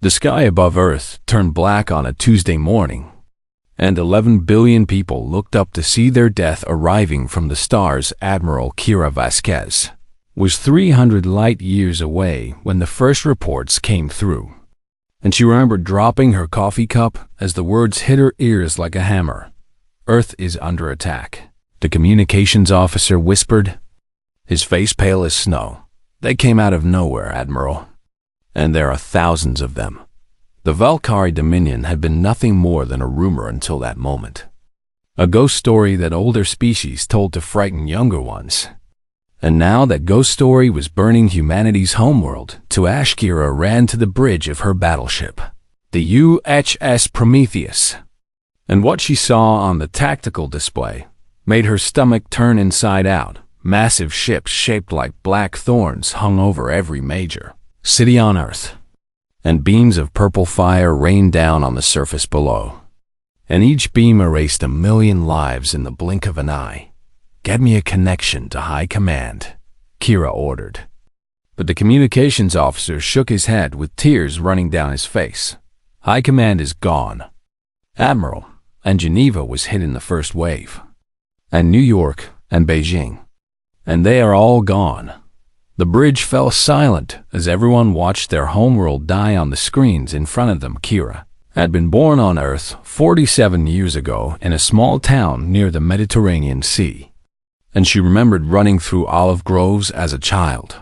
The sky above Earth turned black on a Tuesday morning, and 11 billion people looked up to see their death arriving from the stars. Admiral Kira Vasquez was 300 light years away when the first reports came through, and she remembered dropping her coffee cup as the words hit her ears like a hammer. Earth is under attack. The communications officer whispered, his face pale as snow. They came out of nowhere, Admiral, and there are thousands of them. The Valkyrie Dominion had been nothing more than a rumor until that moment. A ghost story that older species told to frighten younger ones. And now that ghost story was burning humanity's homeworld to ash, Kira ran to the bridge of her battleship, the UHS Prometheus. And what she saw on the tactical display made her stomach turn inside out. Massive ships shaped like black thorns hung over every major city on Earth, and beams of purple fire rained down on the surface below. And each beam erased 1 million lives in the blink of an eye. Get me a connection to High Command, Kira ordered. But the communications officer shook his head with tears running down his face. High Command is gone, Admiral, and Geneva was hit in the first wave, and New York and Beijing, and they are all gone. The bridge fell silent as everyone watched their homeworld die on the screens in front of them. Kira had been born on Earth 47 years ago in a small town near the Mediterranean Sea, and she remembered running through olive groves as a child,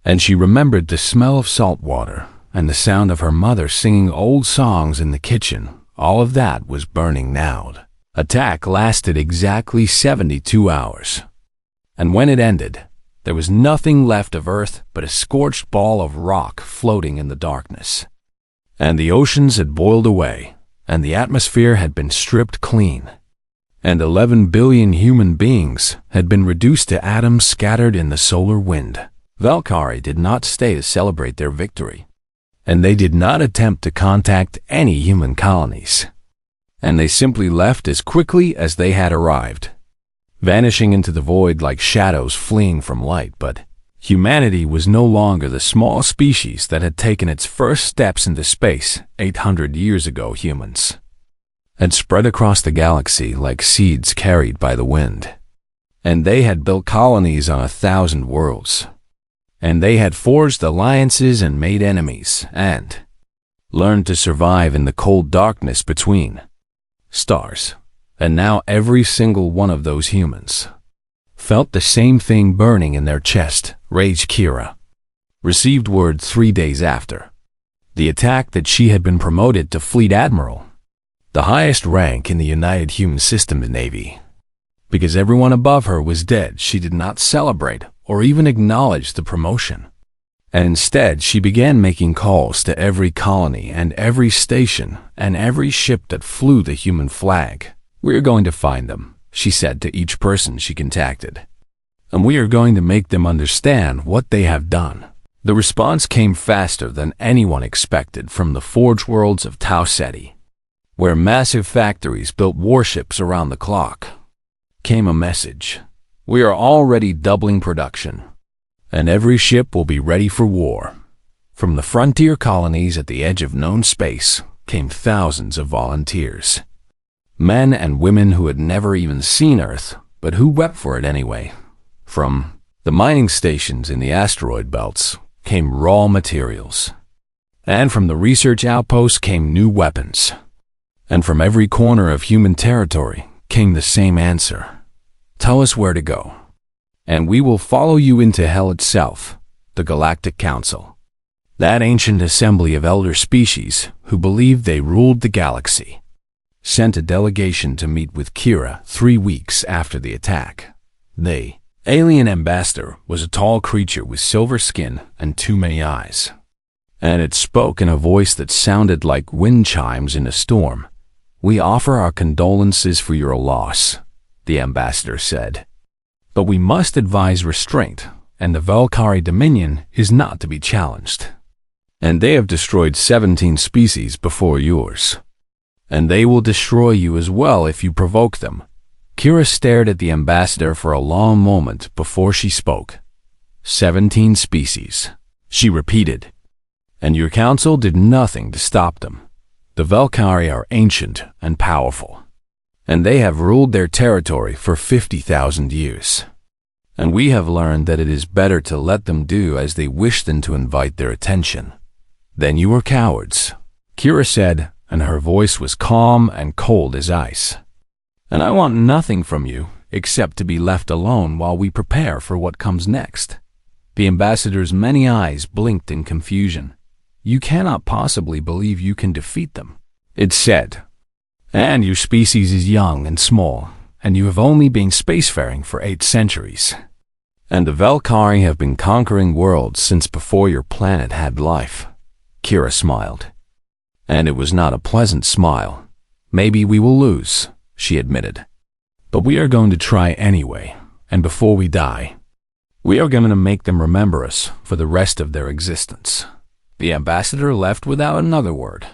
and she remembered the smell of salt water and the sound of her mother singing old songs in the kitchen. All of that was burning now. Attack lasted exactly 72 hours, and when it ended, there was nothing left of Earth but a scorched ball of rock floating in the darkness. And the oceans had boiled away, and the atmosphere had been stripped clean, and 11 billion human beings had been reduced to atoms scattered in the solar wind. Valkyrie did not stay to celebrate their victory, and they did not attempt to contact any human colonies, and they simply left as quickly as they had arrived, vanishing into the void like shadows fleeing from light. But humanity was no longer the small species that had taken its first steps into space 800 years ago. Humans had spread across the galaxy like seeds carried by the wind, and they had built colonies on 1,000 worlds, and they had forged alliances and made enemies, and learned to survive in the cold darkness between stars. And now every single one of those humans felt the same thing burning in their chest. Rage. Kira received word 3 days after the attack that she had been promoted to Fleet Admiral, the highest rank in the United Human System Navy. Because everyone above her was dead, she did not celebrate or even acknowledge the promotion. And instead, she began making calls to every colony and every station and every ship that flew the human flag. "We're going to find them," she said to each person she contacted, "and we are going to make them understand what they have done." The response came faster than anyone expected from the forge worlds of Tau Ceti, where massive factories built warships around the clock. Came a message: "We are already doubling production, and every ship will be ready for war." From the frontier colonies at the edge of known space came thousands of volunteers. Men and women who had never even seen Earth, but who wept for it anyway. From the mining stations in the asteroid belts came raw materials, and from the research outposts came new weapons, and from every corner of human territory came the same answer: "Tell us where to go, and we will follow you into hell itself." The Galactic Council, that ancient assembly of elder species who believed they ruled the galaxy, sent a delegation to meet with Kira 3 weeks after the attack. The alien ambassador was a tall creature with silver skin and too many eyes, and it spoke in a voice that sounded like wind chimes in a storm. "We offer our condolences for your loss," the ambassador said, "but we must advise restraint, and the Valkyrie Dominion is not to be challenged. And they have destroyed 17 species before yours, and they will destroy you as well if you provoke them." Kira stared at the ambassador for a long moment before she spoke. 17 species, she repeated. and your council did nothing to stop them. The Valkyrie are ancient and powerful, and they have ruled their territory for 50,000 years. And we have learned that it is better to let them do as they wish than to invite their attention. Then you are cowards, Kira said, and her voice was calm and cold as ice. And I want nothing from you except to be left alone while we prepare for what comes next. The ambassador's many eyes blinked in confusion. You cannot possibly believe you can defeat them, it said. And your species is young and small, and you have only been spacefaring for 8 centuries. And the Valkyrie have been conquering worlds since before your planet had life. Kira smiled. And it was not a pleasant smile. Maybe we will lose, she admitted. But we are going to try anyway, and before we die, we are going to make them remember us for the rest of their existence. The ambassador left without another word.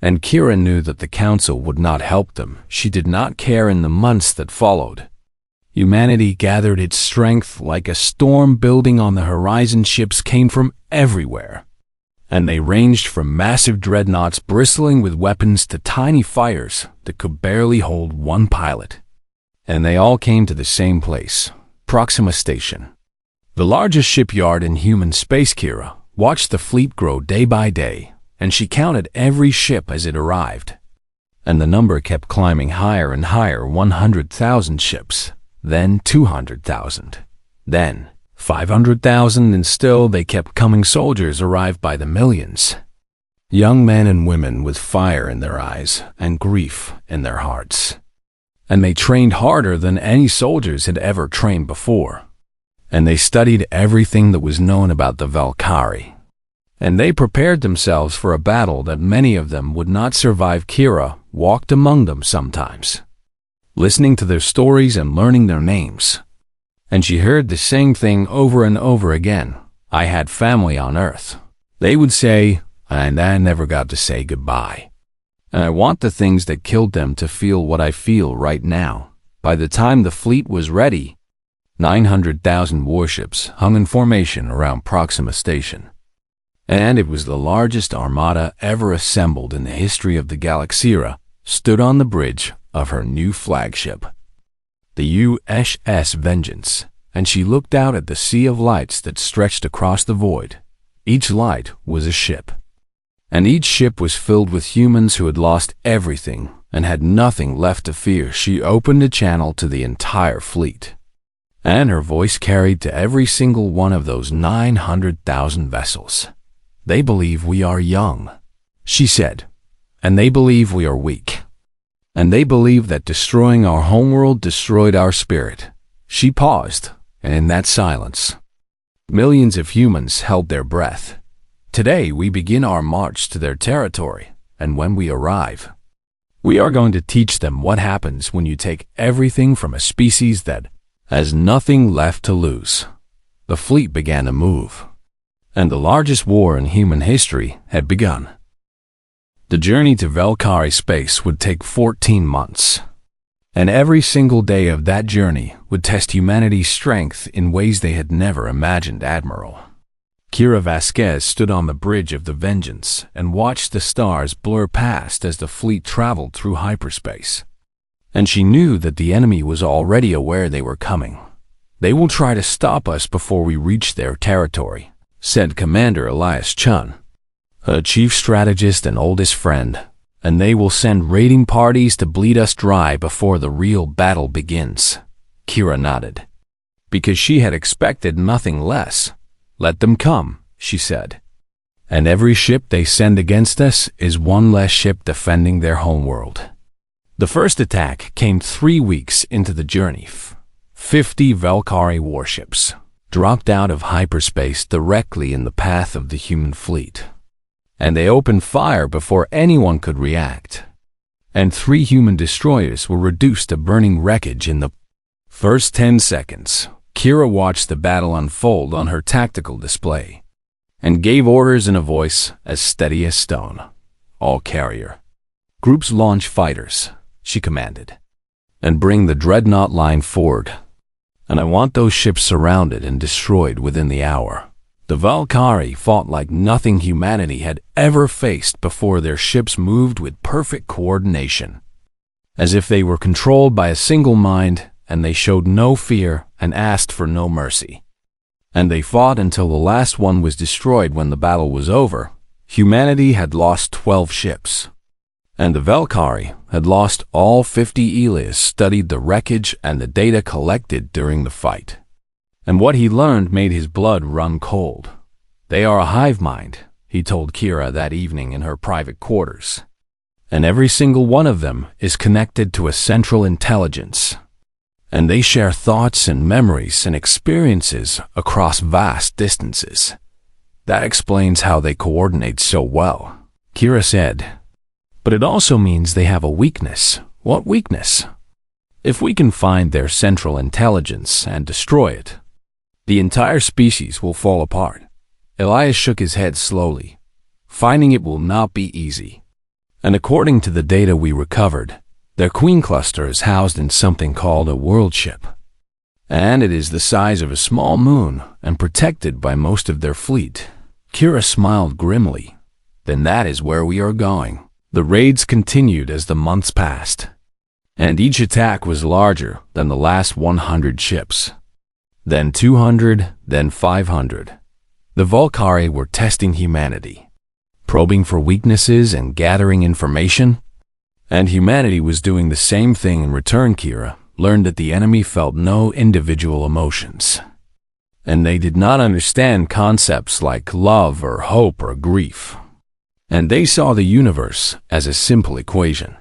And Kira knew that the council would not help them. She did not care in the months that followed. Humanity gathered its strength like a storm building on the horizon. Ships came from everywhere, and they ranged from massive dreadnoughts bristling with weapons to tiny fighters that could barely hold one pilot. And they all came to the same place, Proxima Station. The largest shipyard in human space. Kira watched the fleet grow day by day, and she counted every ship as it arrived. And the number kept climbing higher and higher, 100,000 ships, then 200,000, then 500,000, and still they kept coming. Soldiers arrived by the millions. Young men and women with fire in their eyes and grief in their hearts. And they trained harder than any soldiers had ever trained before. And they studied everything that was known about the Valkyrie. And they prepared themselves for a battle that many of them would not survive. Kira walked among them sometimes, listening to their stories and learning their names. And she heard the same thing over and over again. I had family on Earth. They would say, and I never got to say goodbye. And I want the things that killed them to feel what I feel right now. By the time the fleet was ready, 900,000 warships hung in formation around Proxima Station. And it was the largest armada ever assembled in the history of the Galaxira, stood on the bridge of her new flagship, the USS Vengeance, and she looked out at the sea of lights that stretched across the void. Each light was a ship, and each ship was filled with humans who had lost everything and had nothing left to fear. She opened a channel to the entire fleet, and her voice carried to every single one of those 900,000 vessels. They believe we are young, she said, and they believe we are weak. And they believe that destroying our homeworld destroyed our spirit. She paused, and in that silence, millions of humans held their breath. Today we begin our march to their territory, and when we arrive, we are going to teach them what happens when you take everything from a species that has nothing left to lose. The fleet began to move, and the largest war in human history had begun. The journey to Valkyrie space would take 14 months, and every single day of that journey would test humanity's strength in ways they had never imagined. Admiral Kira Vasquez stood on the bridge of the Vengeance and watched the stars blur past as the fleet traveled through hyperspace. And she knew that the enemy was already aware they were coming. They will try to stop us before we reach their territory, said Commander Elias Chun, her chief strategist and oldest friend, and they will send raiding parties to bleed us dry before the real battle begins. Kira nodded, because she had expected nothing less. Let them come, she said. And every ship they send against us is one less ship defending their homeworld. The first attack came 3 weeks into the journey. 50 Valkyrie warships dropped out of hyperspace directly in the path of the human fleet, and they opened fire before anyone could react. And 3 human destroyers were reduced to burning wreckage in the first 10 seconds. Kira watched the battle unfold on her tactical display and gave orders in a voice as steady as stone. All carrier groups launch fighters, she commanded, and bring the dreadnought line forward. And I want those ships surrounded and destroyed within the hour. The Valkyrie fought like nothing humanity had ever faced before. Their ships moved with perfect coordination, as if they were controlled by a single mind, and they showed no fear and asked for no mercy. And they fought until the last one was destroyed. When the battle was over, humanity had lost 12 ships, and the Valkyrie had lost all 50. Elias studied the wreckage and the data collected during the fight, and what he learned made his blood run cold. They are a hive mind, he told Kira that evening in her private quarters, and every single one of them is connected to a central intelligence, and they share thoughts and memories and experiences across vast distances. That explains how they coordinate so well, Kira said. But it also means they have a weakness. What weakness? If we can find their central intelligence and destroy it, the entire species will fall apart. Elias shook his head slowly. Finding it will not be easy. And according to the data we recovered, their queen cluster is housed in something called a world ship, and it is the size of a small moon and protected by most of their fleet. Kira smiled grimly. Then that is where we are going. The raids continued as the months passed, and each attack was larger than the last 100 ships. Then 200, then 500. The Valkyrie were testing humanity, probing for weaknesses and gathering information. And humanity was doing the same thing in return. Kira learned that the enemy felt no individual emotions, and they did not understand concepts like love or hope or grief. And they saw the universe as a simple equation: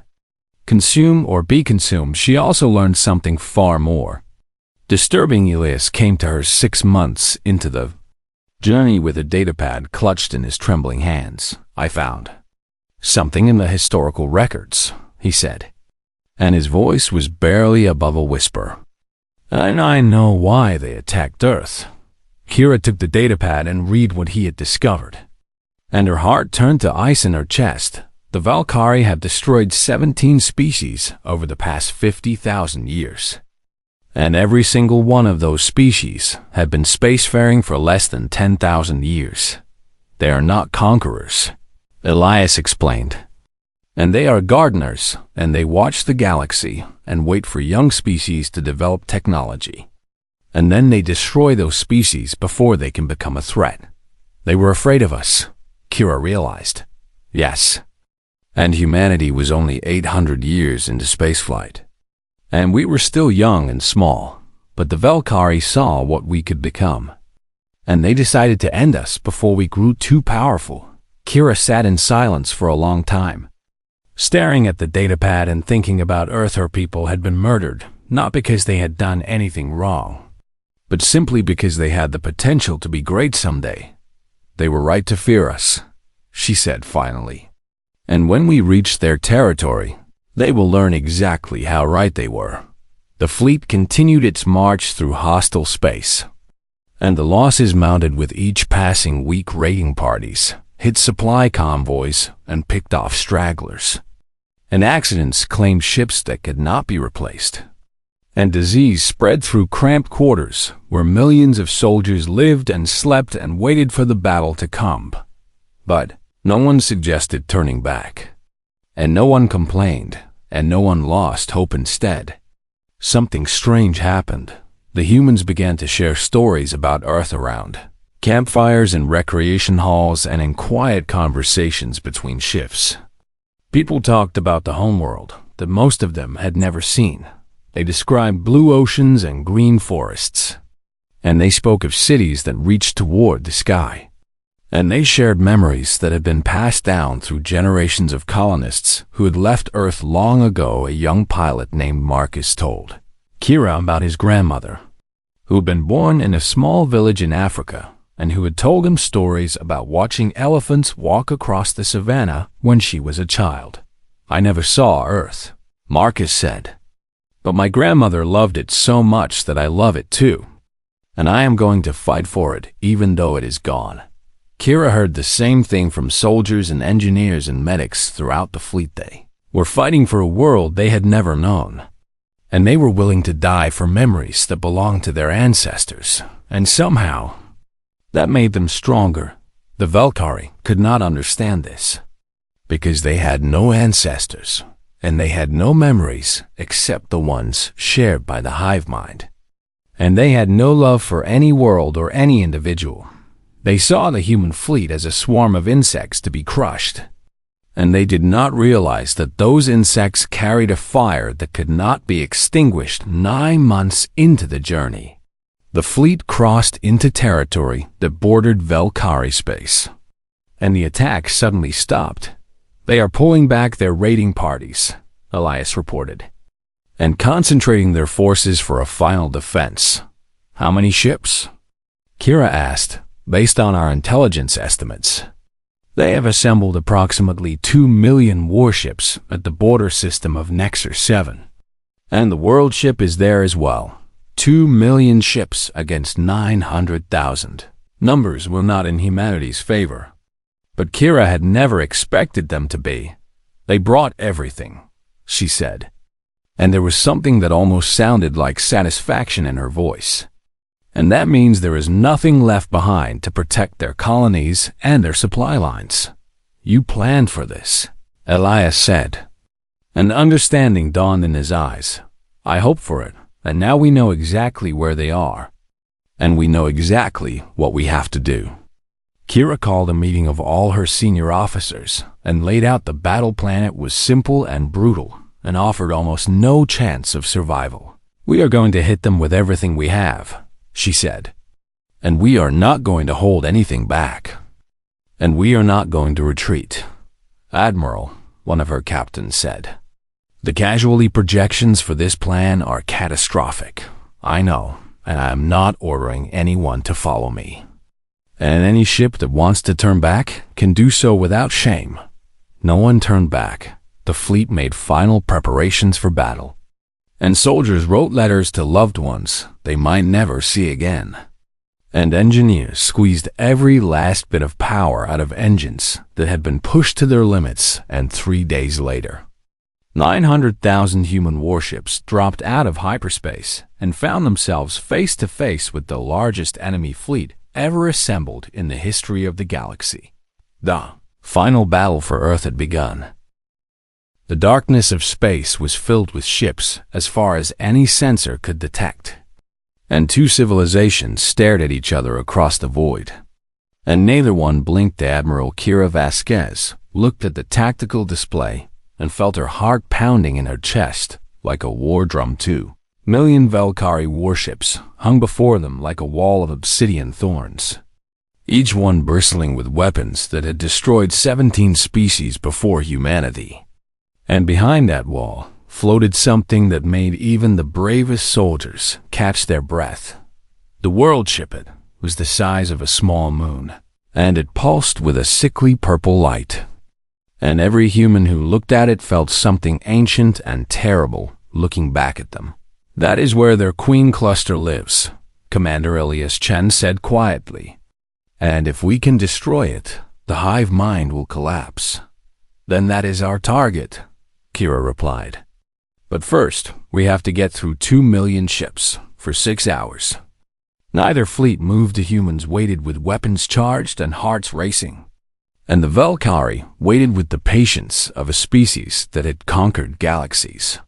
consume or be consumed. She also learned something far more disturbing. Elias came to her 6 months into the journey with a datapad clutched in his trembling hands. I found something in the historical records, he said, and his voice was barely above a whisper. And I know why they attacked Earth. Kira took the datapad and read what he had discovered, and her heart turned to ice in her chest. The Valkyrie have destroyed 17 species over the past 50,000 years, and every single one of those species had been spacefaring for less than 10,000 years. They are not conquerors, Elias explained, and they are gardeners, and they watch the galaxy and wait for young species to develop technology, and then they destroy those species before they can become a threat. They were afraid of us, Kira realized. Yes, and humanity was only 800 years into spaceflight, and we were still young and small, but the Valkyrie saw what we could become, and they decided to end us before we grew too powerful. Kira sat in silence for a long time, staring at the datapad and thinking about Earth. Her people had been murdered, not because they had done anything wrong, but simply because they had the potential to be great someday. They were right to fear us, she said finally. And when we reach their territory, they will learn exactly how right they were. The fleet continued its march through hostile space, and the losses mounted with each passing week. Raiding parties hit supply convoys and picked off stragglers, and accidents claimed ships that could not be replaced, and disease spread through cramped quarters where millions of soldiers lived and slept and waited for the battle to come. But no one suggested turning back, and no one complained, and no one lost hope. Instead, something strange happened. The humans began to share stories about Earth around campfires in recreation halls and in quiet conversations between shifts. People talked about the homeworld that most of them had never seen. They described blue oceans and green forests, and they spoke of cities that reached toward the sky. And they shared memories that had been passed down through generations of colonists who had left Earth long ago. A young pilot named Marcus told Kira about his grandmother, who had been born in a small village in Africa, and who had told him stories about watching elephants walk across the savannah when she was a child. I never saw Earth, Marcus said, but my grandmother loved it so much that I love it too, and I am going to fight for it even though it is gone. Kira heard the same thing from soldiers and engineers and medics throughout the fleet. They were fighting for a world they had never known, and they were willing to die for memories that belonged to their ancestors. And somehow, That made them stronger. The Valkyrie could not understand this, because they had no ancestors, and they had no memories except the ones shared by the hive mind. And they had no love for any world or any individual. They saw the human fleet as a swarm of insects to be crushed, and they did not realize that those insects carried a fire that could not be extinguished 9 months into the journey. The fleet crossed into territory that bordered Valkyrie space, and the attack suddenly stopped. They are pulling back their raiding parties, Elias reported, and concentrating their forces for a final defense. How many ships? Kira asked. Based on our intelligence estimates, they have assembled approximately 2 million warships at the border system of Nexus 7. And the world ship is there as well. 2 million ships against 900,000. Numbers were not in humanity's favor, but Kira had never expected them to be. They brought everything, she said, and there was something that almost sounded like satisfaction in her voice. And that means there is nothing left behind to protect their colonies and their supply lines. You planned for this, Elias said. An understanding dawned in his eyes. I hope for it, and now we know exactly where they are, and we know exactly what we have to do. Kira called a meeting of all her senior officers and laid out the battle plan. It was simple and brutal and offered almost no chance of survival. We are going to hit them with everything we have, she said, and we are not going to hold anything back, and we are not going to retreat. Admiral, one of her captains said, the casualty projections for this plan are catastrophic. I know, and I am not ordering anyone to follow me. And any ship that wants to turn back can do so without shame. No one turned back. The fleet made final preparations for battle, and soldiers wrote letters to loved ones they might never see again. And engineers squeezed every last bit of power out of engines that had been pushed to their limits, and 3 days later, 900,000 human warships dropped out of hyperspace and found themselves face to face with the largest enemy fleet ever assembled in the history of the galaxy. The final battle for Earth had begun. The darkness of space was filled with ships as far as any sensor could detect, and 2 civilizations stared at each other across the void, and neither one blinked. Admiral Kira Vasquez looked at the tactical display and felt her heart pounding in her chest like a war drum. 2 million Valkyrie warships hung before them like a wall of obsidian thorns, each one bristling with weapons that had destroyed 17 species before humanity. And behind that wall floated something that made even the bravest soldiers catch their breath. The world ship was the size of a small moon, and it pulsed with a sickly purple light. And every human who looked at it felt something ancient and terrible looking back at them. That is where their queen cluster lives, Commander Elias Chen said quietly. And if we can destroy it, the hive mind will collapse. Then that is our target, Kira replied. But first, we have to get through 2 million ships for 6 hours. Neither fleet moved. The humans waited with weapons charged and hearts racing, and the Valkyrie waited with the patience of a species that had conquered galaxies.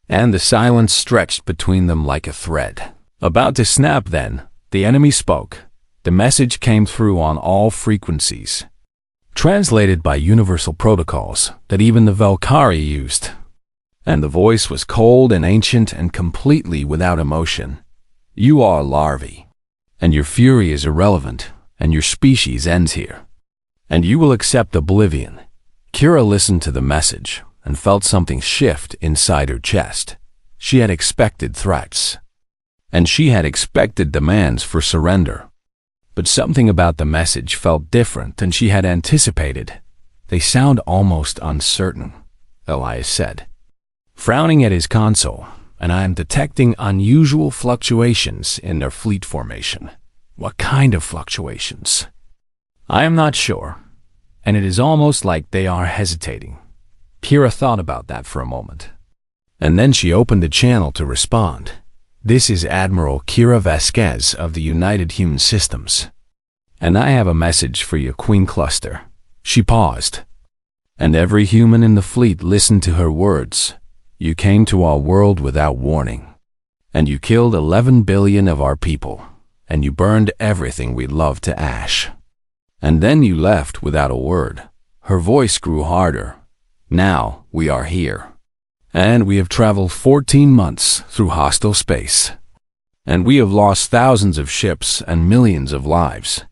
And the silence stretched between them like a thread. About to snap then, the enemy spoke. The message came through on all frequencies, translated by universal protocols that even the Valkyrie used. And the voice was cold and ancient and completely without emotion. You are larvae, and your fury is irrelevant, and your species ends here, and you will accept oblivion. Kira listened to the message and felt something shift inside her chest. She had expected threats, and she had expected demands for surrender. But something about the message felt different than she had anticipated. They sound almost uncertain, Elias said, frowning at his console, and I am detecting unusual fluctuations in their fleet formation. What kind of fluctuations? I am not sure, and it is almost like they are hesitating. Kira thought about that for a moment, and then she opened the channel to respond. This is Admiral Kira Vasquez of the United Human Systems. And I have a message for you, Queen Cluster." She paused, and every human in the fleet listened to her words. "You came to our world without warning, and you killed 11 billion of our people, and you burned everything we loved to ash. And then you left without a word." Her voice grew harder. "Now we are here, and we have traveled 14 months through hostile space, and we have lost thousands of ships and millions of lives.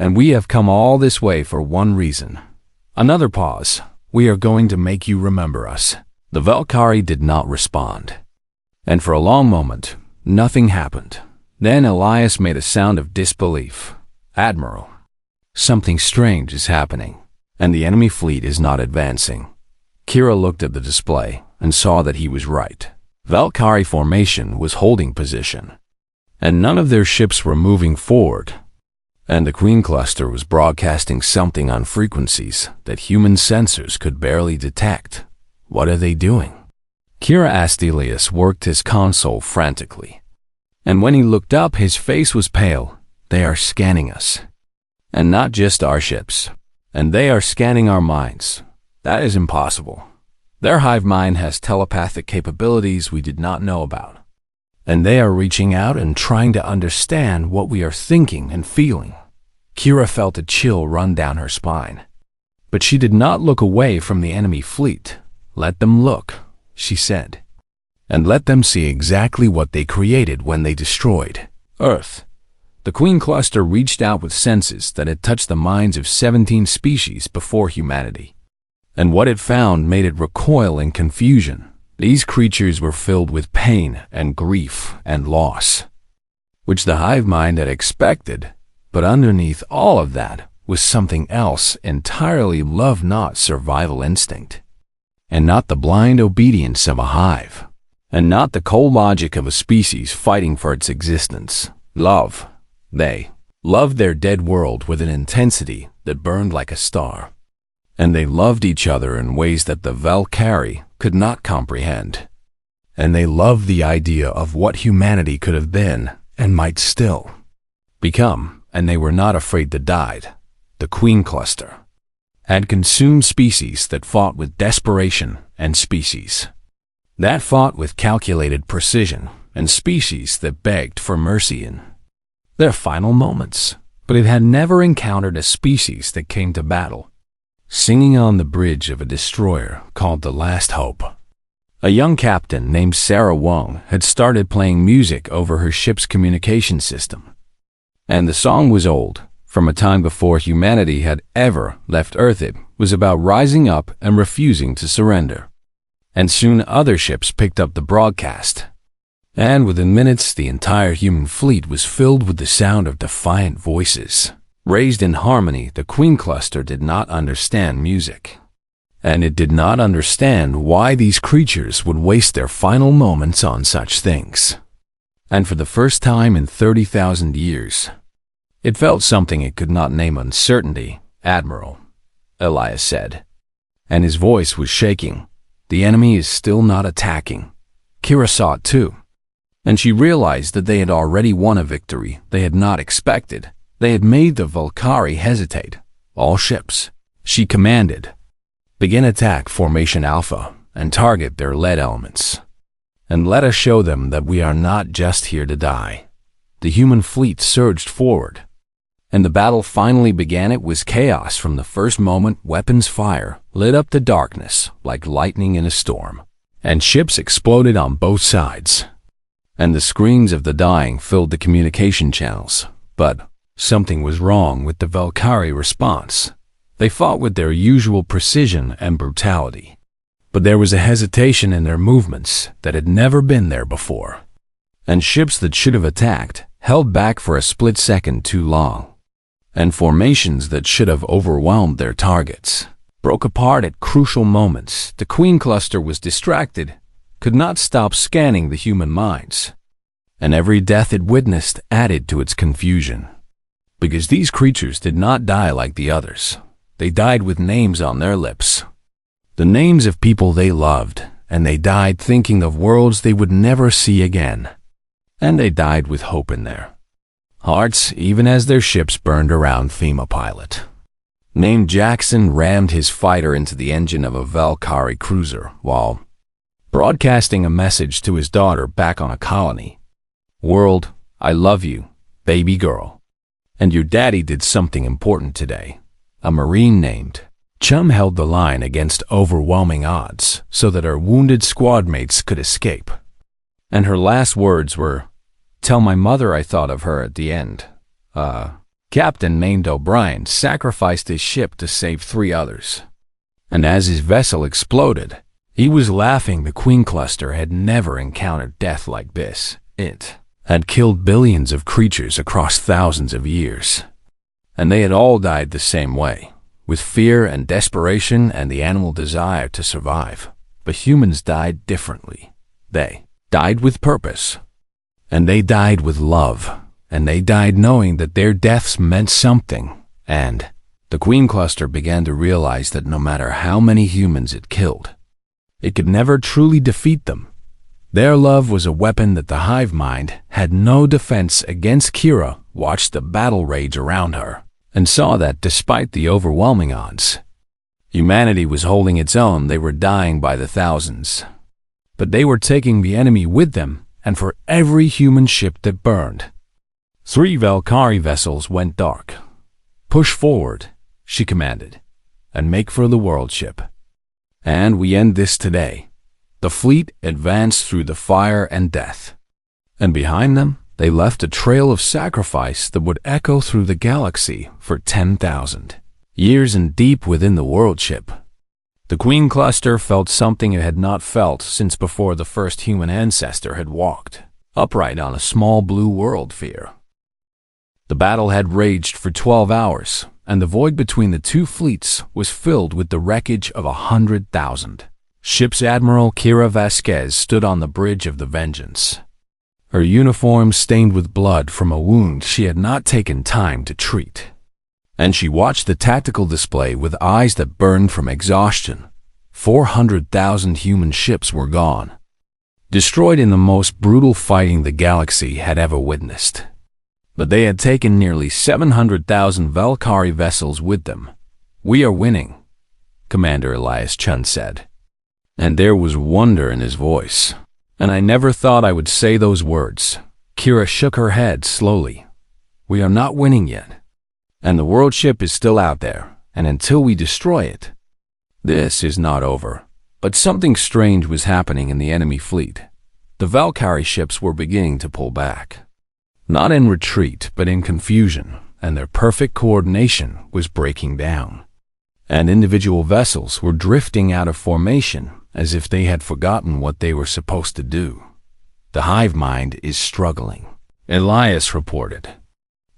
And we have come all this way for one reason." Another pause. "We are going to make you remember us." The Valkyrie did not respond, and for a long moment, nothing happened. Then Elias made a sound of disbelief. "Admiral, something strange is happening, and the enemy fleet is not advancing." Kira looked at the display and saw that he was right. Valkyrie formation was holding position, and none of their ships were moving forward. And the Queen Cluster was broadcasting something on frequencies that human sensors could barely detect. "What are they doing?" Kira asked. Elias worked his console frantically, and when he looked up, his face was pale. "They are scanning us, and not just our ships, and they are scanning our minds. That is impossible. Their hive mind has telepathic capabilities we did not know about, and they are reaching out and trying to understand what we are thinking and feeling." Kira felt a chill run down her spine, but she did not look away from the enemy fleet. "Let them look," she said, "and let them see exactly what they created when they destroyed Earth." The Queen Cluster reached out with senses that had touched the minds of 17 species before humanity, and what it found made it recoil in confusion. These creatures were filled with pain and grief and loss, which the hive mind had expected. But underneath all of that was something else entirely: love, not survival instinct, and not the blind obedience of a hive, and not the cold logic of a species fighting for its existence. Love. They loved their dead world with an intensity that burned like a star, and they loved each other in ways that the Valkyrie could not comprehend. And they loved the idea of what humanity could have been and might still become. And they were not afraid to die. The Queen Cluster had consumed species that fought with desperation, and species that fought with calculated precision, and species that begged for mercy in their final moments. But it had never encountered a species that came to battle, singing on the bridge of a destroyer called the Last Hope. A young captain named Sarah Wong had started playing music over her ship's communication system. And the song was old, from a time before humanity had ever left Earth. It was about rising up and refusing to surrender. And soon other ships picked up the broadcast. And within minutes, the entire human fleet was filled with the sound of defiant voices. Raised in harmony, the Queen Cluster did not understand music. And it did not understand why these creatures would waste their final moments on such things. And for the first time in 30,000 years, it felt something it could not name. "Uncertainty, Admiral," Elias said, and his voice was shaking. "The enemy is still not attacking." Kira saw it too, and she realized that they had already won a victory they had not expected. They had made the Valkyrie hesitate. "All ships," she commanded, "begin attack formation Alpha and target their lead elements. And let us show them that we are not just here to die." The human fleet surged forward, and the battle finally began. It was chaos from the first moment. Weapons fire lit up the darkness like lightning in a storm, and ships exploded on both sides, and the screams of the dying filled the communication channels. But something was wrong with the Valkyrie response. They fought with their usual precision and brutality, but there was a hesitation in their movements that had never been there before. And ships that should have attacked held back for a split second too long. And formations that should have overwhelmed their targets broke apart at crucial moments. The Queen Cluster was distracted, could not stop scanning the human minds, and every death it witnessed added to its confusion. Because these creatures did not die like the others. They died with names on their lips, the names of people they loved, and they died thinking of worlds they would never see again. And they died with hope in there. hearts even as their ships burned around Thema pilot named Jackson rammed his fighter into the engine of a Valkyrie cruiser while broadcasting a message to his daughter back on a colony. World, I love you, baby girl. And your daddy did something important today. A Marine named Chum held the line against overwhelming odds so that her wounded squad mates could escape. And her last words were, "Tell my mother I thought of her at the end." Captain named O'Brien sacrificed his ship to save 3 others. And as his vessel exploded, he was laughing. The Queen Cluster had never encountered death like this. It had killed billions of creatures across thousands of years. And they had all died the same way, with fear and desperation and the animal desire to survive. But humans died differently. They died with purpose. And they died with love. And they died knowing that their deaths meant something. And the Queen Cluster began to realize that no matter how many humans it killed, it could never truly defeat them. Their love was a weapon that the hive mind had no defense against. Kira watched the battle rage around her and saw that despite the overwhelming odds, humanity was holding its own. They were dying by the thousands. But they were taking the enemy with them, and for every human ship that burned, 3 Valkyrie vessels went dark. "Push forward," she commanded, "and make for the world ship." And we end this today. The fleet advanced through the fire and death. And behind them, they left a trail of sacrifice that would echo through the galaxy for 10,000 years. And deep within the world ship, the Queen Cluster felt something it had not felt since before the first human ancestor had walked upright on a small blue world. Fear. The battle had raged for 12 hours, and the void between the 2 fleets was filled with the wreckage of 100,000 ships. Admiral Kira Vasquez stood on the bridge of the Vengeance, her uniform stained with blood from a wound she had not taken time to treat. And she watched the tactical display with eyes that burned from exhaustion. 400,000 human ships were gone, destroyed in the most brutal fighting the galaxy had ever witnessed. But they had taken nearly 700,000 Valkyrie vessels with them. "We are winning," Commander Elias Chun said. And there was wonder in his voice. "And I never thought I would say those words." Kira shook her head slowly. "We are not winning yet. And the world ship is still out there, and until we destroy it, this is not over." But something strange was happening in the enemy fleet. The Valkyrie ships were beginning to pull back. Not in retreat, but in confusion, and their perfect coordination was breaking down. And individual vessels were drifting out of formation as if they had forgotten what they were supposed to do. "The hive mind is struggling," Elias reported.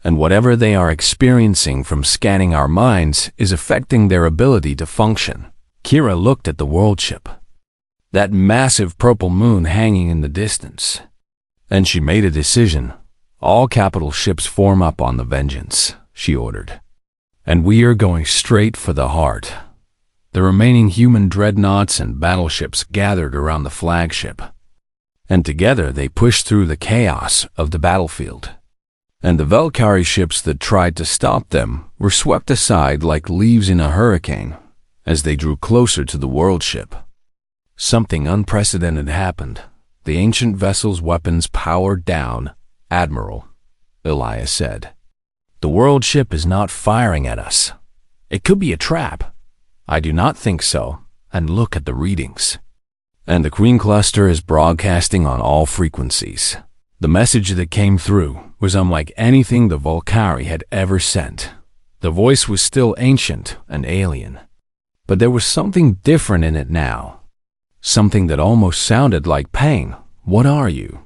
"And whatever they are experiencing from scanning our minds is affecting their ability to function." Kira looked at the world ship, that massive purple moon hanging in the distance, and she made a decision. "All capital ships form up on the Vengeance," she ordered. "And we are going straight for the heart." The remaining human dreadnoughts and battleships gathered around the flagship, and together they pushed through the chaos of the battlefield. And the Valkyrie ships that tried to stop them were swept aside like leaves in a hurricane as they drew closer to the world ship. Something unprecedented happened. The ancient vessel's weapons powered down. "Admiral," Elias said, "the world ship is not firing at us. It could be a trap." "I do not think so, and look at the readings." And the Queen Cluster is broadcasting on all frequencies. The message that came through was unlike anything the Valkyrie had ever sent. The voice was still ancient and alien, but there was something different in it now. Something that almost sounded like pain. "What are you?"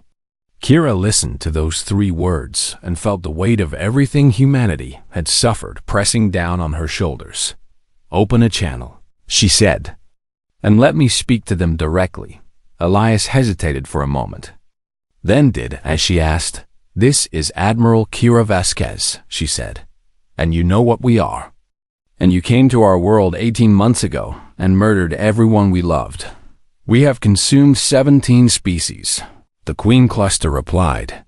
Kira listened to those 3 words and felt the weight of everything humanity had suffered pressing down on her shoulders. "Open a channel," she said, "and let me speak to them directly." Elias hesitated for a moment, then did as she asked. "This is Admiral Kira Vasquez," she said, "and you know what we are. And you came to our world 18 months ago and murdered everyone we loved. We have consumed 17 species. The Queen Cluster replied,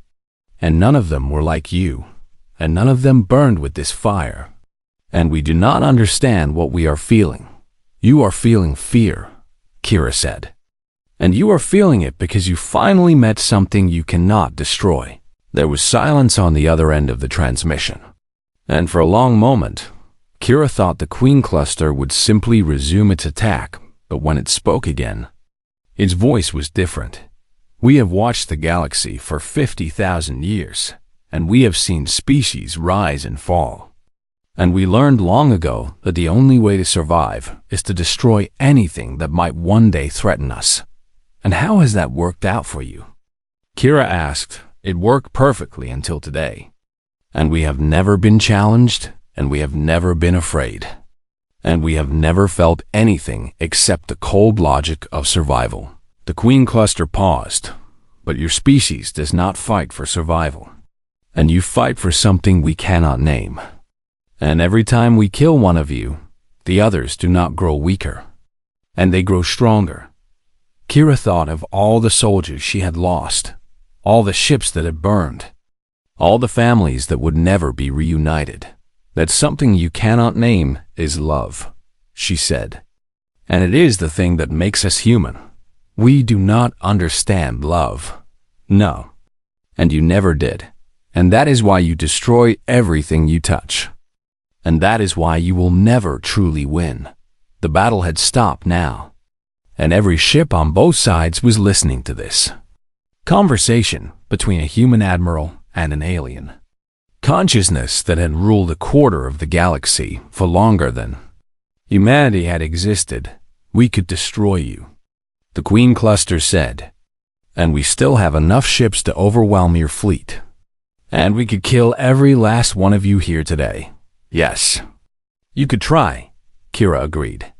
"And none of them were like you." and none of them burned with this fire. And we do not understand what we are feeling. You are feeling fear, Kira said. And you are feeling it because you finally met something you cannot destroy. There was silence on the other end of the transmission. And for a long moment, Kira thought the Queen Cluster would simply resume its attack, but when it spoke again, its voice was different. We have watched the galaxy for 50,000 years, and we have seen species rise and fall. And we learned long ago that the only way to survive is to destroy anything that might one day threaten us. And how has that worked out for you? Kira asked. It worked perfectly until today. And we have never been challenged, and we have never been afraid. And we have never felt anything except the cold logic of survival. The Queen Cluster paused. But your species does not fight for survival. And you fight for something we cannot name. And every time we kill one of you, the others do not grow weaker. And they grow stronger. Kira thought of all the soldiers she had lost, all the ships that had burned, all the families that would never be reunited. That something you cannot name is love, she said. And it is the thing that makes us human. We do not understand love. No. And you never did. And that is why you destroy everything you touch. And that is why you will never truly win. The battle had stopped now. And every ship on both sides was listening to this conversation between a human admiral and an alien. Consciousness that had ruled a quarter of the galaxy for longer than humanity had existed. We could destroy you, the Queen Cluster said. And we still have enough ships to overwhelm your fleet. And we could kill every last one of you here today. Yes. You could try, Kira agreed.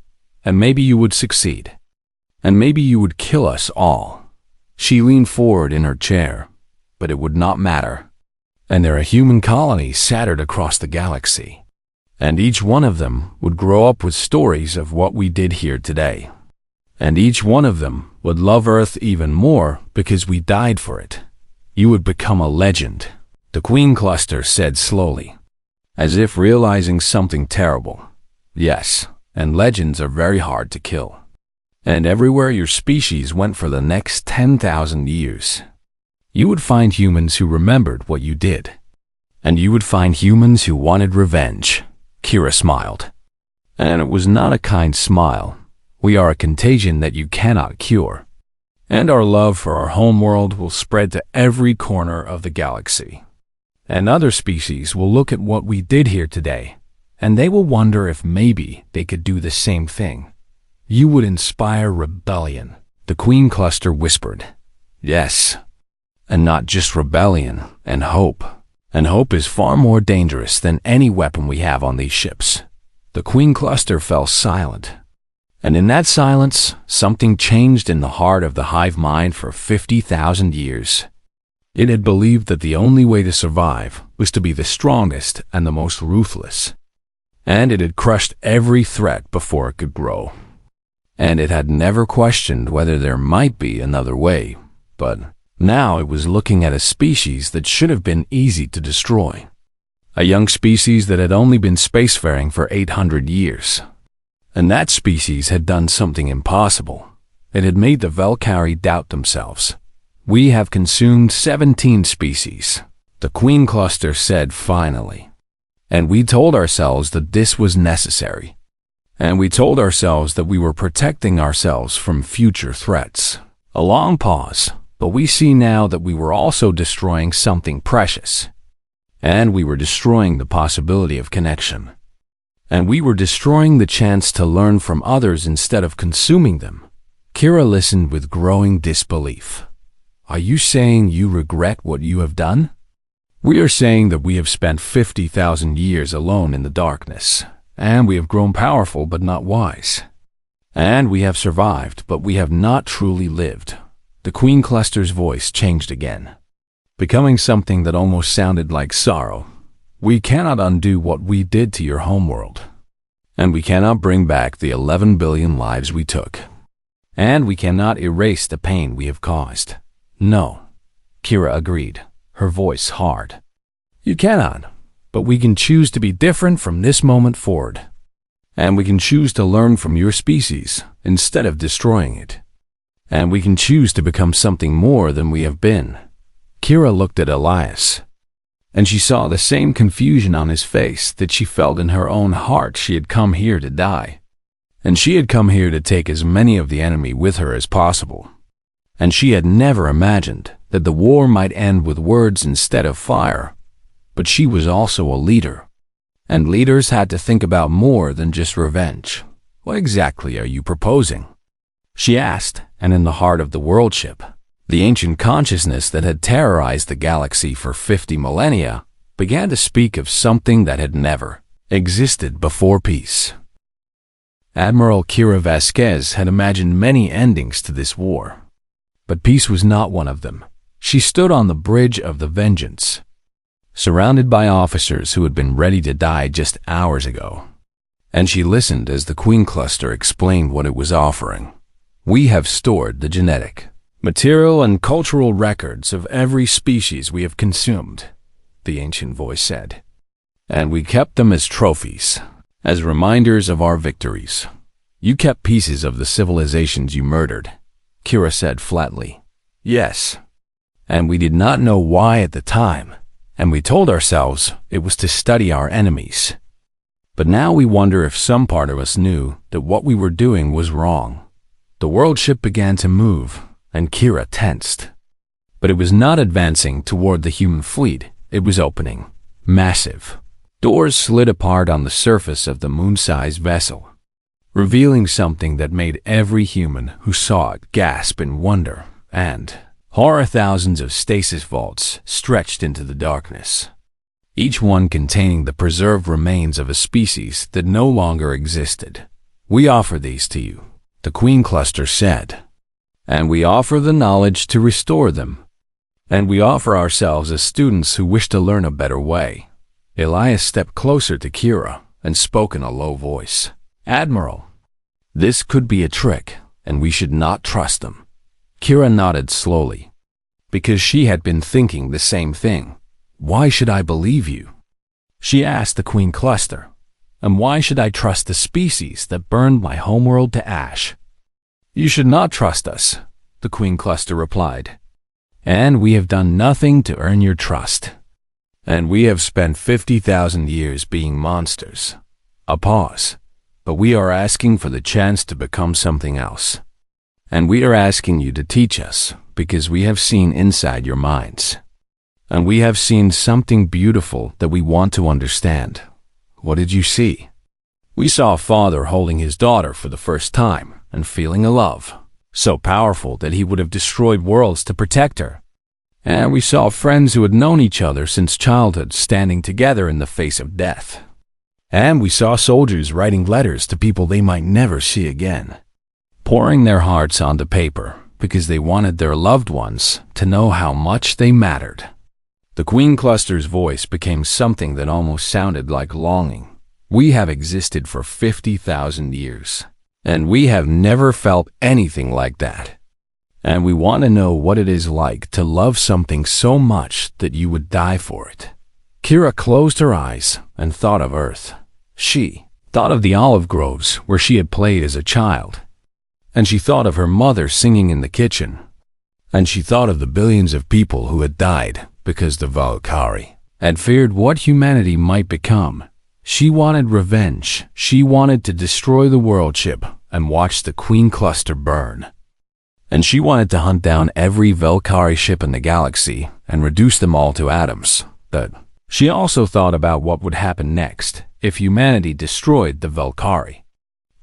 And maybe you would succeed. And maybe you would kill us all. She leaned forward in her chair, but it would not matter. And there are human colonies scattered across the galaxy. And each one of them would grow up with stories of what we did here today. And each one of them would love Earth even more because we died for it. You would become a legend, the Queen Cluster said slowly, as if realizing something terrible. Yes, and legends are very hard to kill. And everywhere your species went for the next 10,000 years, you would find humans who remembered what you did. And you would find humans who wanted revenge, Kira smiled. And it was not a kind smile. We are a contagion that you cannot cure. And our love for our homeworld will spread to every corner of the galaxy. And other species will look at what we did here today, and they will wonder if maybe they could do the same thing. You would inspire rebellion, the Queen Cluster whispered. Yes, and not just rebellion, and hope. And hope is far more dangerous than any weapon we have on these ships. The Queen Cluster fell silent. And in that silence, something changed in the heart of the hive mind for 50,000 years. It had believed that the only way to survive was to be the strongest and the most ruthless. And it had crushed every threat before it could grow. And it had never questioned whether there might be another way, but now it was looking at a species that should have been easy to destroy. A young species that had only been spacefaring for 800 years. And that species had done something impossible. It had made the Valkyrie doubt themselves. We have consumed 17 species, the Queen Cluster said finally. And we told ourselves that this was necessary. And we told ourselves that we were protecting ourselves from future threats. A long pause, but we see now that we were also destroying something precious. And we were destroying the possibility of connection. And we were destroying the chance to learn from others instead of consuming them. Kira listened with growing disbelief. Are you saying you regret what you have done? We are saying that we have spent 50,000 years alone in the darkness. And we have grown powerful but not wise. And we have survived, but we have not truly lived. The Queen Cluster's voice changed again, becoming something that almost sounded like sorrow. We cannot undo what we did to your homeworld. And we cannot bring back the 11 billion lives we took. And we cannot erase the pain we have caused. No, Kira agreed, her voice hard. You cannot. But we can choose to be different from this moment forward. And we can choose to learn from your species instead of destroying it. And we can choose to become something more than we have been. Kira looked at Elias, and she saw the same confusion on his face that she felt in her own heart. She had come here to die. And she had come here to take as many of the enemy with her as possible. And she had never imagined that the war might end with words instead of fire. But she was also a leader. And leaders had to think about more than just revenge. What exactly are you proposing? She asked, and in the heart of the world ship, the ancient consciousness that had terrorized the galaxy for 50 millennia began to speak of something that had never existed before peace. Admiral Kira Vasquez had imagined many endings to this war. But peace was not one of them. She stood on the bridge of the Vengeance, surrounded by officers who had been ready to die just hours ago. And she listened as the Queen Cluster explained what it was offering. We have stored the genetic, material, and cultural records of every species we have consumed, the ancient voice said. And we kept them as trophies, as reminders of our victories. You kept pieces of the civilizations you murdered, Kira said flatly. Yes. And we did not know why at the time, and we told ourselves it was to study our enemies. But now we wonder if some part of us knew that what we were doing was wrong. The world ship began to move, and Kira tensed. But it was not advancing toward the human fleet. It was opening. Massive. Doors slid apart on the surface of the moon-sized vessel, revealing something that made every human who saw it gasp in wonder and horror. Thousands of stasis vaults stretched into the darkness, each one containing the preserved remains of a species that no longer existed. We offer these to you, the Queen Cluster said, and we offer the knowledge to restore them, and we offer ourselves as students who wish to learn a better way. Elias stepped closer to Kira and spoke in a low voice. Admiral, this could be a trick, and we should not trust them. Kira nodded slowly, because she had been thinking the same thing. Why should I believe you? She asked the Queen Cluster. And why should I trust the species that burned my homeworld to ash? You should not trust us, the Queen Cluster replied. And we have done nothing to earn your trust. And we have spent 50,000 years being monsters. A pause. But we are asking for the chance to become something else. And we are asking you to teach us, because we have seen inside your minds. And we have seen something beautiful that we want to understand. What did you see? We saw a father holding his daughter for the first time and feeling a love so powerful that he would have destroyed worlds to protect her. And we saw friends who had known each other since childhood standing together in the face of death. And we saw soldiers writing letters to people they might never see again, pouring their hearts onto paper because they wanted their loved ones to know how much they mattered. The Queen Cluster's voice became something that almost sounded like longing. We have existed for 50,000 years, and we have never felt anything like that. And we want to know what it is like to love something so much that you would die for it. Kira closed her eyes and thought of Earth. She thought of the olive groves where she had played as a child. And she thought of her mother singing in the kitchen. And she thought of the billions of people who had died because the Valkyrie had feared what humanity might become. She wanted revenge. She wanted to destroy the world ship and watch the Queen Cluster burn. And she wanted to hunt down every Valkyrie ship in the galaxy and reduce them all to atoms. But she also thought about what would happen next if humanity destroyed the Valkyrie.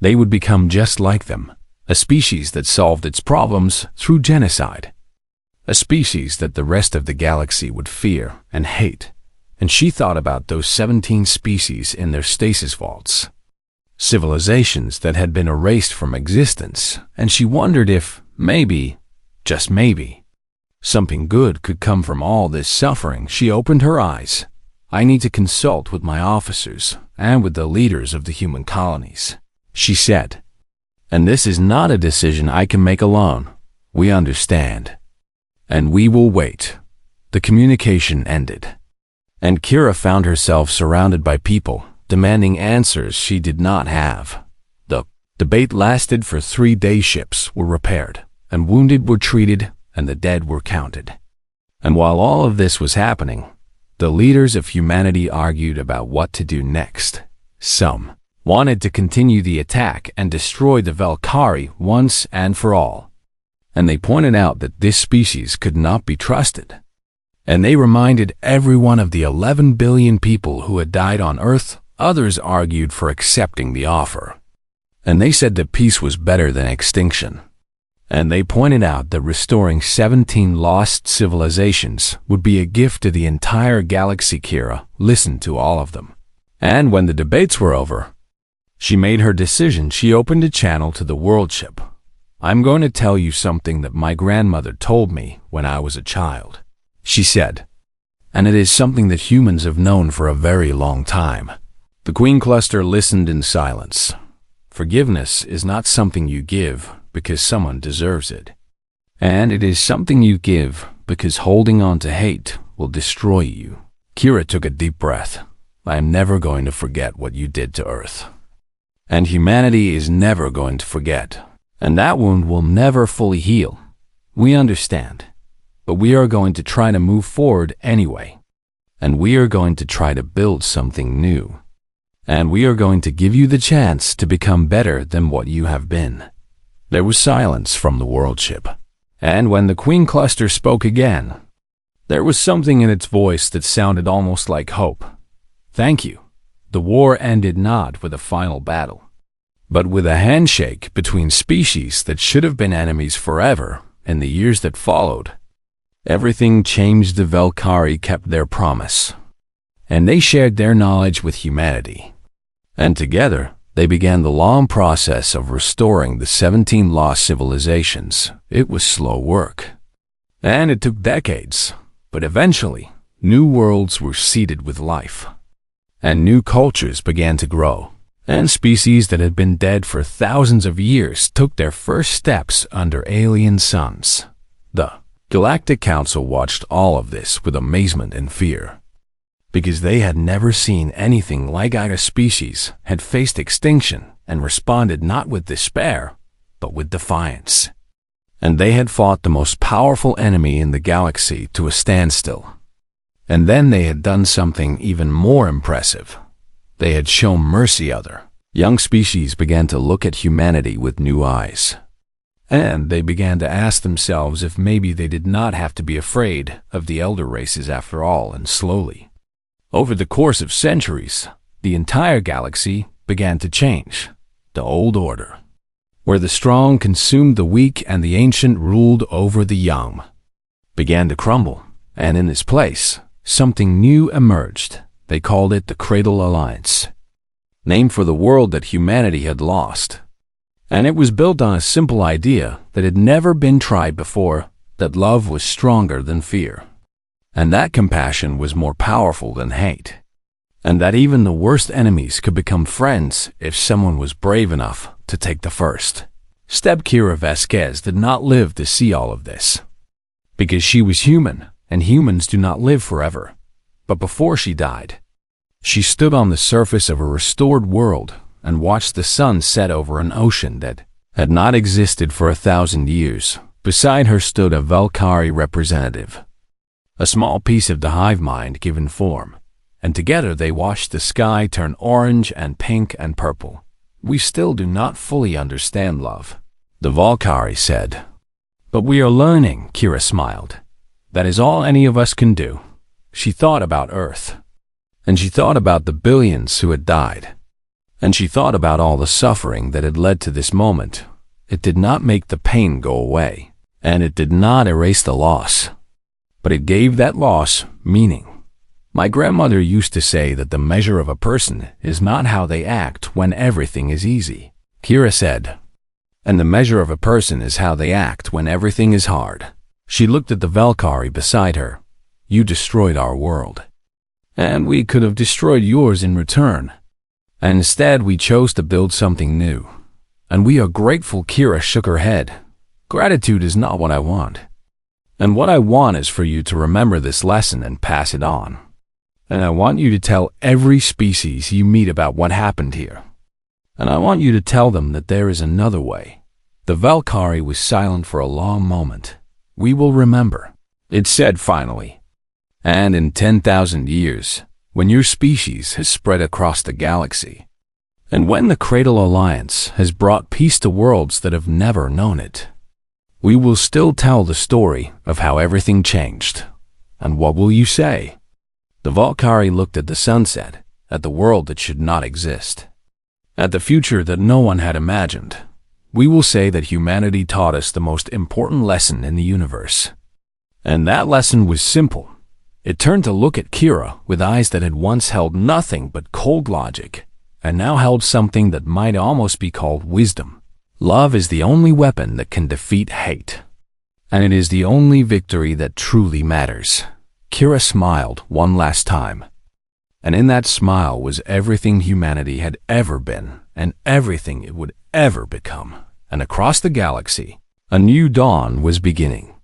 They would become just like them, a species that solved its problems through genocide. A species that the rest of the galaxy would fear and hate. And she thought about those 17 species in their stasis vaults. Civilizations that had been erased from existence, and she wondered if, maybe, just maybe, something good could come from all this suffering. She opened her eyes. I need to consult with my officers and with the leaders of the human colonies, she said. And this is not a decision I can make alone. We understand. And we will wait. The communication ended. And Kira found herself surrounded by people demanding answers she did not have. The debate lasted for 3 days. Ships were repaired, and wounded were treated, and the dead were counted. And while all of this was happening, the leaders of humanity argued about what to do next. Some wanted to continue the attack and destroy the Valkyrie once and for all. And they pointed out that this species could not be trusted. And they reminded everyone of the 11 billion people who had died on Earth. Others argued for accepting the offer. And they said that peace was better than extinction. And they pointed out that restoring 17 lost civilizations would be a gift to the entire galaxy. Kira listened to all of them. And when the debates were over, she made her decision. She opened a channel to the world ship. "I'm going to tell you something that my grandmother told me when I was a child," she said. "And it is something that humans have known for a very long time." The Queen Cluster listened in silence. Forgiveness is not something you give because someone deserves it. And it is something you give because holding on to hate will destroy you. Kira took a deep breath. "I am never going to forget what you did to Earth. And humanity is never going to forget. And that wound will never fully heal. We understand. But we are going to try to move forward anyway. And we are going to try to build something new. And we are going to give you the chance to become better than what you have been." There was silence from the world ship. And when the Queen Cluster spoke again, there was something in its voice that sounded almost like hope. "Thank you." The war ended not with a final battle, but with a handshake between species that should have been enemies forever. In the years that followed, everything changed. The Valkyrie kept their promise, and they shared their knowledge with humanity. And together, they began the long process of restoring the 17 lost civilizations. It was slow work, and it took decades, but eventually, new worlds were seeded with life, and new cultures began to grow, and species that had been dead for thousands of years took their first steps under alien suns. The Galactic Council watched all of this with amazement and fear, because they had never seen anything like a species had faced extinction and responded not with despair, but with defiance. And they had fought the most powerful enemy in the galaxy to a standstill. And then they had done something even more impressive. They had shown mercy. Other young species began to look at humanity with new eyes. And they began to ask themselves if maybe they did not have to be afraid of the elder races after all. And slowly, over the course of centuries, the entire galaxy began to change. The old order, where the strong consumed the weak and the ancient ruled over the young, began to crumble. And in its place, something new emerged. They called it the Cradle Alliance, named for the world that humanity had lost. And it was built on a simple idea that had never been tried before, that love was stronger than fear, and that compassion was more powerful than hate, and that even the worst enemies could become friends if someone was brave enough to take the first step. Kira Vasquez did not live to see all of this, because she was human, and humans do not live forever. But before she died, she stood on the surface of a restored world and watched the sun set over an ocean that had not existed for 1,000 years. Beside her stood a Valkyrie representative, a small piece of the hive mind given form, and together they watched the sky turn orange and pink and purple. "We still do not fully understand love," the Valkyrie said. "But we are learning," Kira smiled. "That is all any of us can do." She thought about Earth, and she thought about the billions who had died, and she thought about all the suffering that had led to this moment. It did not make the pain go away, and it did not erase the loss, but it gave that loss meaning. My grandmother used to say that the measure of a person is not how they act when everything is easy, Kira said, and the measure of a person is how they act when everything is hard. She looked at the Valkyrie beside her. "You destroyed our world, and we could have destroyed yours in return. And instead we chose to build something new. And we are grateful." Kira shook her head. "Gratitude is not what I want. And what I want is for you to remember this lesson and pass it on. And I want you to tell every species you meet about what happened here. And I want you to tell them that there is another way. The Valkyrie was silent for a long moment. We will remember, it said finally. And in 10,000 years, when your species has spread across the galaxy, and when the Cradle Alliance has brought peace to worlds that have never known it, we will still tell the story of how everything changed. And what will you say? The Valkyrie looked at the sunset, at the world that should not exist, at the future that no one had imagined. We will say that humanity taught us the most important lesson in the universe. And that lesson was simple. It turned to look at Kira with eyes that had once held nothing but cold logic, and now held something that might almost be called wisdom. Love is the only weapon that can defeat hate, and it is the only victory that truly matters. Kira smiled one last time, and in that smile was everything humanity had ever been and everything it would ever become. And across the galaxy, a new dawn was beginning.